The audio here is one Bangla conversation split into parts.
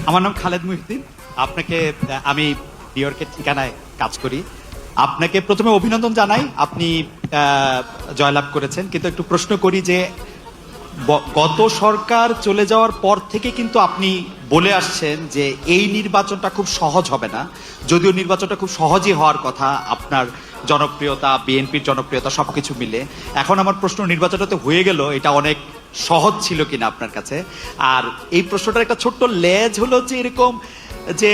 আমার নাম খালেদ মুহিউদ্দিন। আপনাকে আমি নিউ ইয়র্কের ঠিকানায় কাজ করি। আপনাকে প্রথমে অভিনন্দন জানাই, আপনি জয়লাভ করেছেন। কিন্তু একটু প্রশ্ন করি যে গত সরকার চলে যাওয়ার পর থেকে কিন্তু আপনি বলে আসছেন যে এই নির্বাচনটা খুব সহজ হবে না, যদিও নির্বাচনটা খুব সহজই হওয়ার কথা, আপনার জনপ্রিয়তা, বিএনপির জনপ্রিয়তা সবকিছু মিলে। এখন আমার প্রশ্ন, নির্বাচনটা তো হয়ে গেল, এটা অনেক সহজ ছিল কিনা আপনার কাছে? আর এই প্রশ্নটার একটা ছোট্ট লেজ হলো যে এরকম যে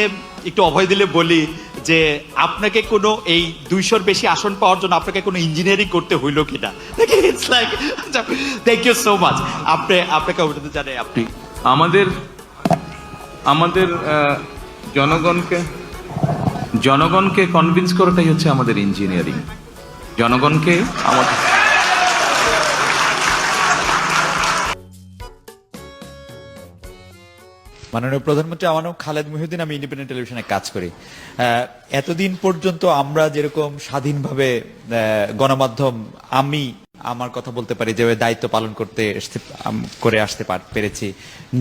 একটু অভয় দিলে বলি যে আপনাকে কোনো এই 200-র বেশি আসন পাওয়ার জন্য আপনাকে কোনো ইঞ্জিনিয়ারিং করতে হইলো কিনা? It's like, thank you so much. আপনাকে অভিনন্দন জানাই। আপনি আমাদের আমাদের জনগণকে কনভিন্স করাটাই হচ্ছে আমাদের ইঞ্জিনিয়ারিং। জনগণকে আমাদের মাননীয় প্রধানমন্ত্রী, আমার নাম খালেদ মুহিউদ্দিন, আমি ইন্ডিপেন্ডেন্ট টেলিভিশনে কাজ করি। এতদিন পর্যন্ত আমরা যেরকম স্বাধীনভাবে গণমাধ্যম, আমি আমার কথা বলতে পারি, যে দায়িত্ব পালন করে আসতে পেরেছি,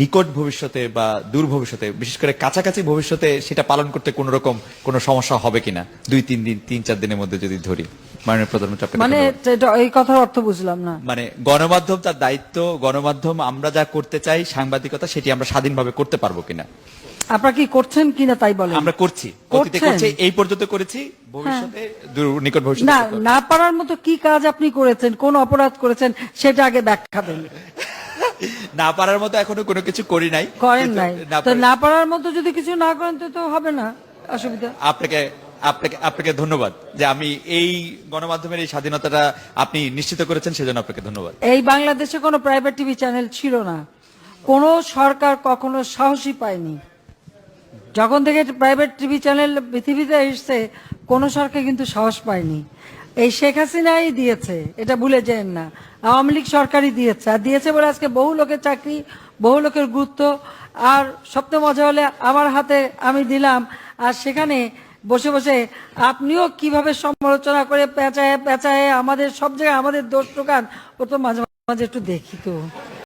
নিকট ভবিষ্যতে বা দূর ভবিষ্যতে, বিশেষ করে কাছাকাছি ভবিষ্যতে সেটা পালন করতে কোনো রকম কোনো সমস্যা হবে কিনা 2-3 দিনের মধ্যে যদি ধরি। মাননীয় প্রধানমন্ত্রী, মানে এই কথার অর্থ বুঝলাম না। মানে গণমাধ্যম তার দায়িত্ব, গণমাধ্যম আমরা যা করতে চাই সাংবাদিকতা, সেটি আমরা স্বাধীনভাবে করতে পারবো কিনা। আপনারা কি করছেন কিনা তাই বলেন। আমরা করছি, অতীতে করছি, এই পর্যন্ত করেছি, ভবিষ্যতে নিকট ভবিষ্যতে না, না পারার মতো কি কাজ আপনি করেছেন, কোন অপরাধ করেছেন সেটা আগে ব্যাখ্যা দেন। না পারার মতো এখনো কোনো কিছু করি নাই, করেন নাই, তো না পারার মতো যদি কিছু না করেন তো হবে না, অসুবিধা। আপনাকে ধন্যবাদ যে আমি এই গণমাধ্যমের এই স্বাধীনতাটা আপনি নিশ্চিত করেছেন, সেজন্য আপনাকে ধন্যবাদ। এই বাংলাদেশে কোনো প্রাইভেট টিভি চ্যানেল ছিল না, কোন সরকার কখনো সাহসী পায়নি। যখন থেকে প্রাইভেট টিভি চ্যানেল পৃথিবীতে এসছে, কোন সরকার কিন্তু সাহস পায়নি। এই শেখ হাসিনাই দিয়েছে, এটা ভুলে যেন না। আওয়ামী লীগ সরকারই দিয়েছে, আর দিয়েছে বলে আজকে বহু লোকের চাকরি, বহু লোকের গুরুত্ব। আর সবচেয়ে মজা হলে আমার হাতে আমি দিলাম, আর সেখানে বসে বসে আপনিও কিভাবে সমালোচনা করে পেঁচায় পেঁচায় আমাদের সব জায়গায় আমাদের দোষ টোকান, ও তো মাঝে মাঝে একটু দেখি তো।